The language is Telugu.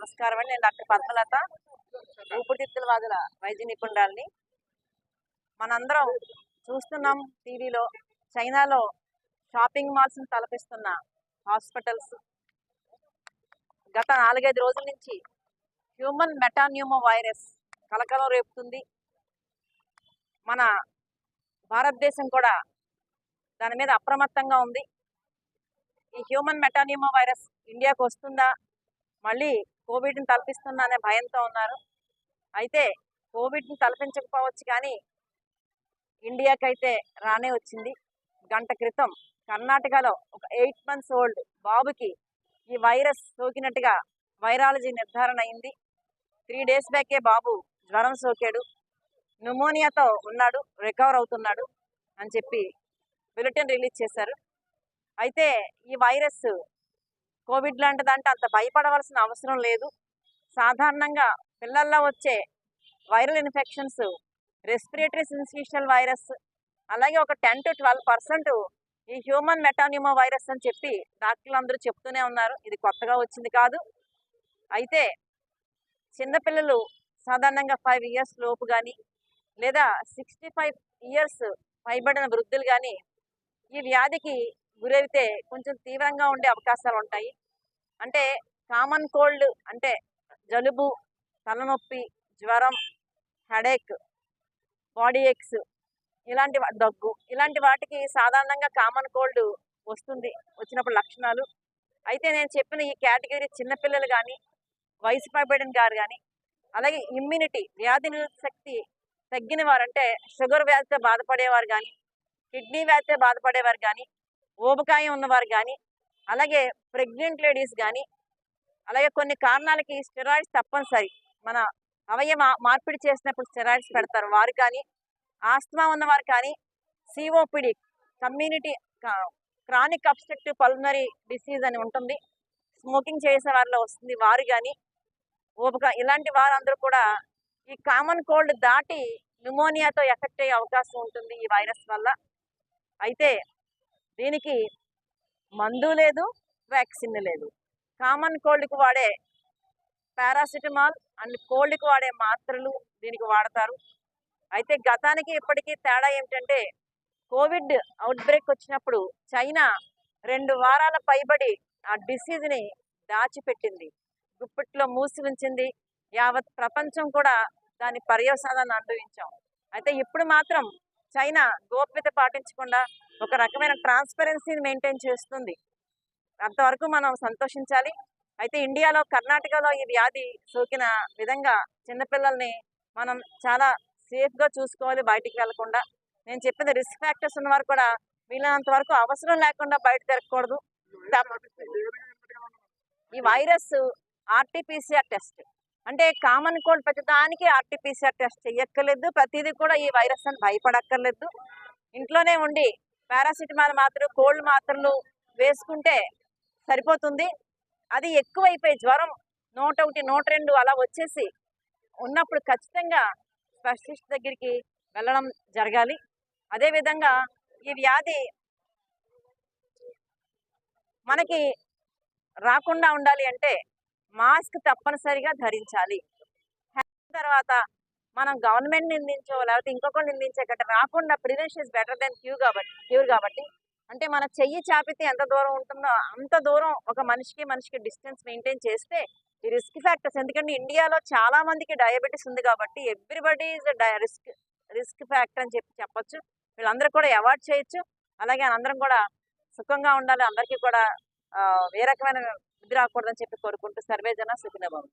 నమస్కారం అండి. నేను డాక్టర్ పద్మలత, ఊపిరితిత్తుల వైద్య నిపుణురాలిని. మనందరం చూస్తున్నాం టీవీలో, చైనాలో షాపింగ్ మాల్స్ని తలపిస్తున్న హాస్పిటల్స్ గత 4-5 రోజుల నుంచి హ్యూమన్ మెటాన్యూమో వైరస్ కలకలం రేపుతుంది. మన భారతదేశం కూడా దాని మీద అప్రమత్తంగా ఉంది. ఈ హ్యూమన్ మెటాన్యూమో వైరస్ ఇండియాకు వస్తుందా, మళ్ళీ కోవిడ్ని తలపిస్తుందా అనే భయంతో ఉన్నారు. అయితే కోవిడ్ని తలపించకపోవచ్చు, కానీ ఇండియాకైతే రానే వచ్చింది. గంట క్రితం కర్ణాటకలో ఒక 8 months ఓల్డ్ బాబుకి ఈ వైరస్ సోకినట్టుగా వైరాలజీ నిర్ధారణ అయింది. 3 days బ్యాకే బాబు జ్వరం సోకాడు, న్యూమోనియాతో ఉన్నాడు, రికవర్ అవుతున్నాడు అని చెప్పి బులెటిన్ రిలీజ్ చేశారు. అయితే ఈ వైరస్ కోవిడ్ లాంటిదంటే అంత భయపడవలసిన అవసరం లేదు. సాధారణంగా పిల్లల్లో వచ్చే viral infections respiratory syncytial virus, అలాగే ఒక 10 to 12% ఈ హ్యూమన్ మెటాన్యూమో వైరస్ అని చెప్పి డాక్టర్లు అందరూ చెప్తూనే ఉన్నారు. ఇది కొత్తగా వచ్చింది కాదు. అయితే చిన్నపిల్లలు సాధారణంగా 5 years లోపు కానీ, లేదా 65 years పైబడిన వృద్ధులు కానీ ఈ వ్యాధికి గురైతే కొంచెం తీవ్రంగా ఉండే అవకాశాలు ఉంటాయి. అంటే కామన్ కోల్డ్ అంటే జలుబు, తలనొప్పి, జ్వరం, హెడేక్, బాడీ ఏక్స్, ఇలాంటి దగ్గు, ఇలాంటి వాటికి సాధారణంగా కామన్ కోల్డ్ వస్తుంది, వచ్చినప్పుడు లక్షణాలు. అయితే నేను చెప్పిన ఈ కేటగిరీ చిన్నపిల్లలు కానీ, వయసు పైబడిన గారు కానీ, అలాగే ఇమ్యూనిటీ వ్యాధి నిరోధక శక్తి తగ్గిన వారు, అంటే షుగర్ వ్యాధితో బాధపడేవారు కానీ, కిడ్నీ వ్యాధితో బాధపడేవారు కానీ, ఊబకాయం ఉన్నవారు కానీ, అలాగే ప్రెగ్నెంట్ లేడీస్ కానీ, అలాగే కొన్ని కారణాలకి స్టెరాయిడ్స్ తప్పనిసరి, మన అవయవ మార్పిడి చేసినప్పుడు స్టెరాయిడ్స్ పెడతారు వారు కానీ, ఆస్తమా ఉన్నవారు కానీ, COPD community chronic obstructive pulmonary disease అని ఉంటుంది, స్మోకింగ్ చేసే వారిలో వస్తుంది, వారు కానీ, ఇలాంటి వారందరూ కూడా ఈ కామన్ కోల్డ్ దాటి న్యూమోనియాతో ఎఫెక్ట్ అయ్యే అవకాశం ఉంటుంది ఈ వైరస్ వల్ల. అయితే దీనికి మందు లేదు, వ్యాక్సిన్ లేదు. కామన్ కోల్డ్కి వాడే పారాసిటమాల్ అండ్ కోల్డ్కి వాడే మాత్రలు దీనికి వాడతారు. అయితే గతానికి ఇప్పటికీ తేడా ఏమిటంటే, కోవిడ్ అవుట్ బ్రేక్ వచ్చినప్పుడు చైనా 2 వారాల పైబడి ఆ డిసీజ్ని దాచిపెట్టింది, గుప్పిట్లో మూసి ఉంచింది. యావత్ ప్రపంచం కూడా దాని పర్యవసానాన్ని అనుభవించాం. అయితే ఇప్పుడు మాత్రం చైనా గోప్యత పాటించకుండా ఒక రకమైన ట్రాన్స్పరెన్సీని మెయింటైన్ చేస్తుంది. అంతవరకు మనం సంతోషించాలి. అయితే ఇండియాలో కర్ణాటకలో ఈ వ్యాధి సోకిన విధంగా చిన్నపిల్లల్ని మనం చాలా సేఫ్గా చూసుకోవాలి, బయటికి వెళ్లకుండా. నేను చెప్పిన రిస్క్ ఫ్యాక్టర్స్ ఉన్నవారు కూడా వీలైనంత వరకు అవసరం లేకుండా బయట తిరగకూడదు. ఈ వైరస్ RT-PCR టెస్ట్, అంటే కామన్ కోల్డ్ ప్రతిదానికి RT-PCR టెస్ట్ చెయ్యక్కర్లేదు, ప్రతిదీ కూడా ఈ వైరస్ అని భయపడక్కర్లేదు. ఇంట్లోనే ఉండి పారాసిటమాల్ మాత్రలు, కోల్డ్ మాత్రలు వేసుకుంటే సరిపోతుంది. అది ఎక్కువైపోయి జ్వరం 101, 102 అలా వచ్చేసి ఉన్నప్పుడు ఖచ్చితంగా స్పెషలిస్ట్ దగ్గరికి వెళ్ళడం జరగాలి. అదేవిధంగా ఈ వ్యాధి మనకి రాకుండా ఉండాలి అంటే మాస్క్ తప్పనిసరిగా ధరించాలి. తర్వాత మనం గవర్నమెంట్ నిందించో లేకపోతే ఇంకొకరు నిందించే కంటే రాకుండా prevention is better than cure కాబట్టి, అంటే మన చెయ్యి చాపితే ఎంత దూరం ఉంటుందో అంత దూరం ఒక మనిషికి డిస్టెన్స్ మెయింటైన్ చేస్తే ఈ రిస్క్ ఫ్యాక్టర్స్, ఎందుకంటే ఇండియాలో చాలా మందికి డయాబెటీస్ ఉంది కాబట్టి ఎవ్రీబడి ఈజ్ రిస్క్ ఫ్యాక్టర్ అని చెప్పొచ్చు. వీళ్ళందరూ కూడా అవాయిడ్ చేయొచ్చు. అలాగే అందరం కూడా సుఖంగా ఉండాలి, అందరికీ కూడా ఏ రకమైన ఇది రాకూడదని చెప్పి కోరుకుంటూ సర్వేజన సుఖినో భవంతు.